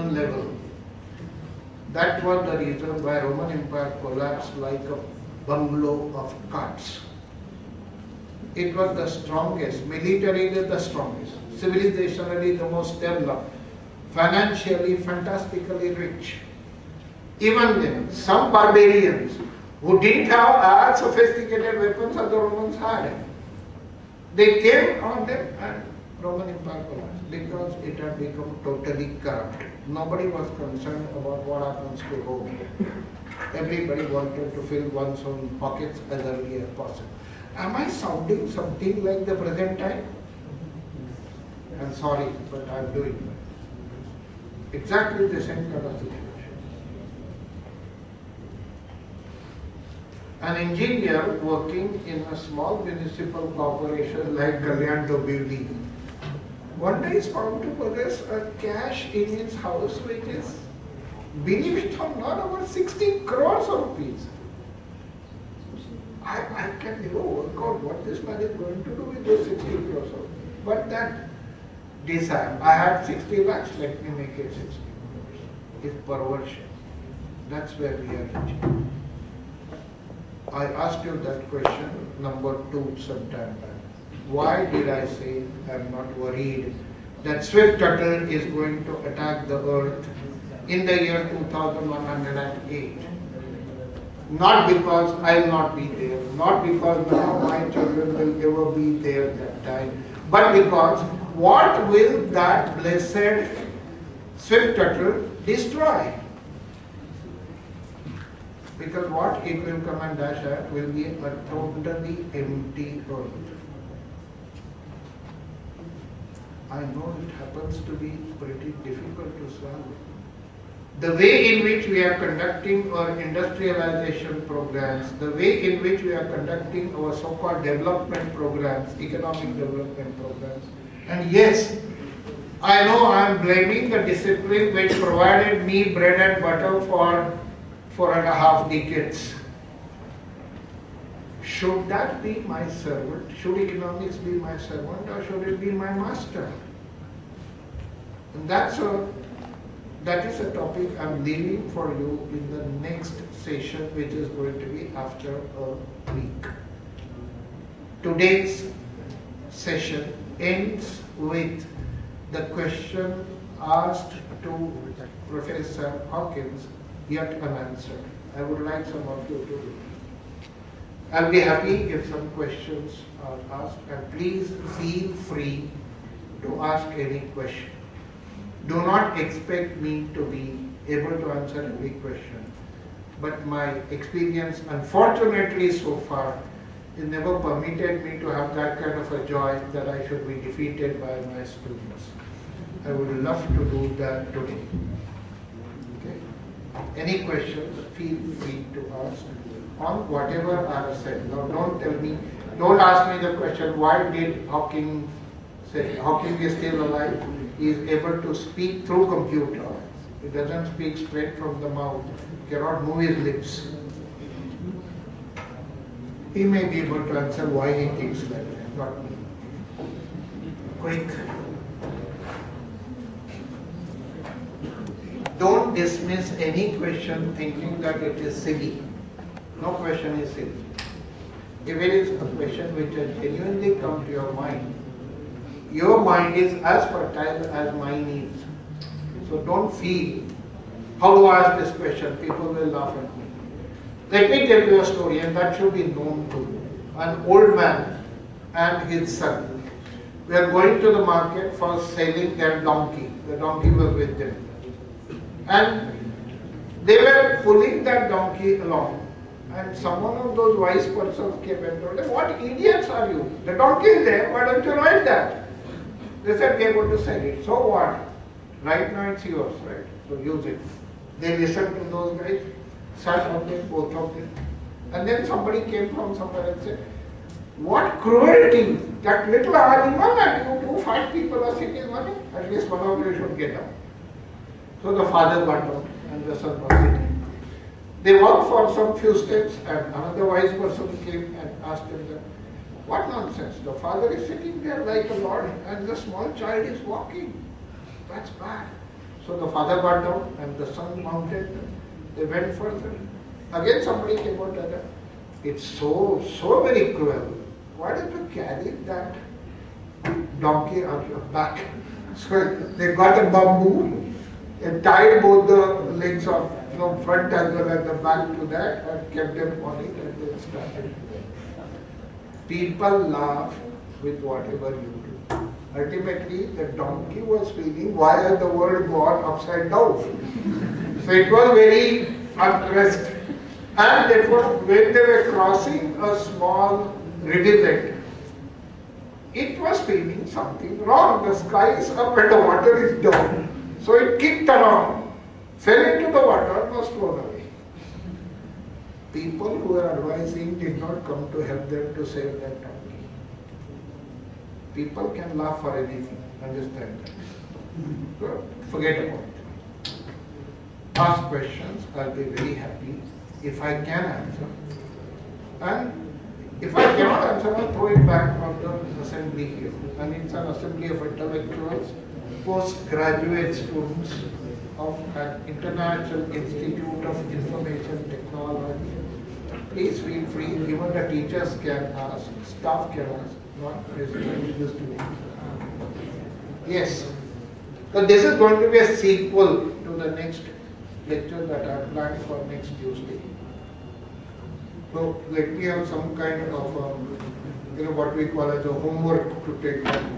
human level. That was the reason why Roman Empire collapsed like a bungalow of cards. It was the strongest, militarily the strongest, civilizationally the most developed, financially fantastically rich. Even then, some barbarians who didn't have as sophisticated weapons as the Romans had, they came on them and Roman Empire collapsed because it had become totally corrupt. Nobody was concerned about what happens to Rome. Everybody wanted to fill one's own pockets as early as possible. Am I sounding something like the present time? I'm sorry, but I'm doing that. Exactly the same kind of situation. An engineer working in a small municipal corporation like Kalyan Dobivli one day is found to possess a cash in his house which is, believe it or not, about 60 crores of rupees. I can never work out what this man is going to do with those 60 crores of rupees. But that desire, I have 60 lakhs, let me make it 60 crores, is perversion. That's where we are reaching. I asked you that question, number 2, sometime back. Why did I say I'm not worried that swift turtle is going to attack the earth in the year 2108? Not because I'll not be there, not because none of my children will ever be there that time, but because what will that blessed swift turtle destroy? Because what it will come and dash at will be a totally empty earth. I know it happens to be pretty difficult to swallow. The way in which we are conducting our industrialization programs, the way in which we are conducting our so-called development programs, economic development programs, and yes, I know I am blaming the discipline which provided me bread and butter for 4.5 decades. Should that be my servant? Should economics be my servant or should it be my master? And that is a topic I'm leaving for you in the next session, which is going to be after a week. Today's session ends with the question asked to Professor Hawkins, yet unanswered. I would like some of you to do it. I'll be happy if some questions are asked, and please feel free to ask any question. Do not expect me to be able to answer every question, but my experience, unfortunately so far, it never permitted me to have that kind of a joy that I should be defeated by my students. I would love to do that today. Okay? Any questions, feel free to ask on whatever I have said. Now don't ask me the question, why did Hawking say, Hawking is still alive, he is able to speak through computer. He doesn't speak straight from the mouth, he cannot move his lips. He may be able to answer why he thinks like that, not me. Quick. Don't dismiss any question thinking that it is silly. No question is silly. If it is a question which has genuinely come to your mind is as fertile as mine is. So don't feel, how do I ask this question? People will laugh at me. Let me tell you a story, and that should be known to you. An old man and his son were going to the market for selling their donkey. The donkey was with them. And they were pulling that donkey along. And someone of those wise persons came and told them, what idiots are you? The donkey is there, why don't you ride that? They said, we are going to sell it. So what? Right now it's yours, right? So use it. They listened to those guys, sat on them, both of them. And then somebody came from somewhere and said, what cruelty! That little animal and you 2 fat people are sitting on it. At least one of you should get up. So the father got up and the son was sitting. They walked for some few steps and another wise person came and asked him that, what nonsense, the father is sitting there like a lord and the small child is walking. That's bad. So the father got down and the son mounted. They went further. Again somebody came out and said, it's so very cruel. Why did you carry that donkey on your back? So they got a bamboo and tied both the legs of front as well as the back to that and kept them on it and then started. People laugh with whatever you do. Ultimately, the donkey was feeling, why has the world gone upside down? So it was very unrest. And therefore, when they were crossing a small rivulet, it was feeling something wrong. The sky is up and the water is down. So it kicked around, fell into the water and was thrown away. People who were advising did not come to help them to save that donkey. People can laugh for anything, understand that. So forget about it. Ask questions, I'll be very happy if I can answer. And if I cannot answer, I'll throw it back from the assembly here. And it's an assembly of intellectuals, postgraduate students of an International Institute of Information Technology. Please feel free, even the teachers can ask, staff can ask, not necessarily the students. Yes. So this is going to be a sequel to the next lecture that I have planned for next Tuesday. So let me have some kind of, what we call as a homework to take back home.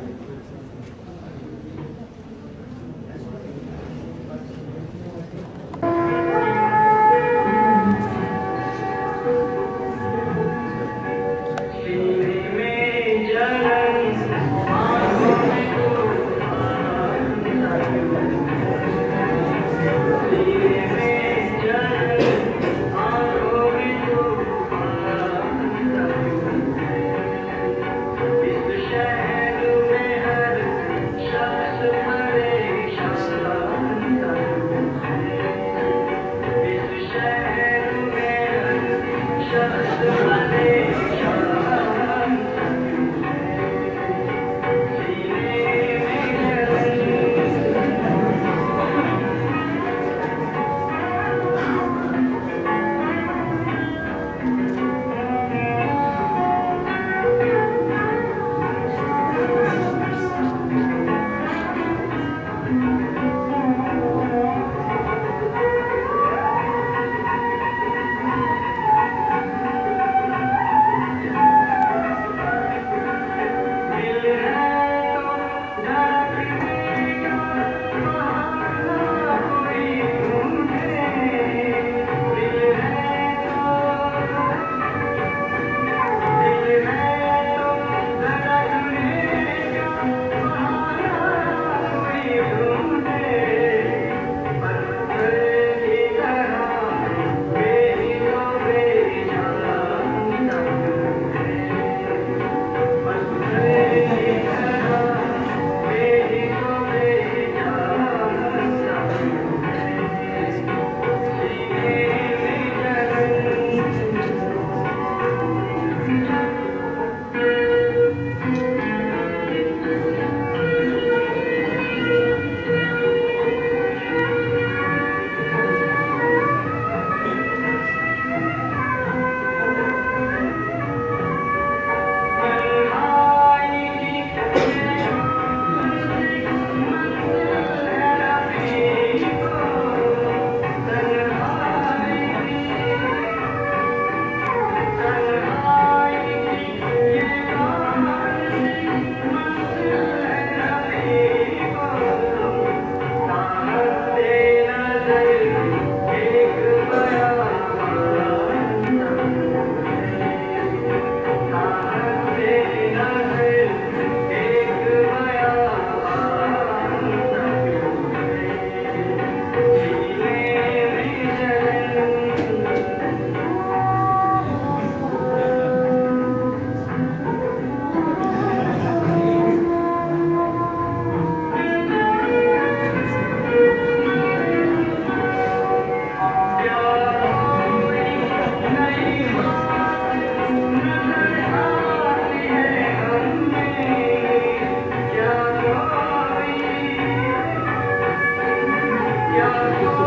Your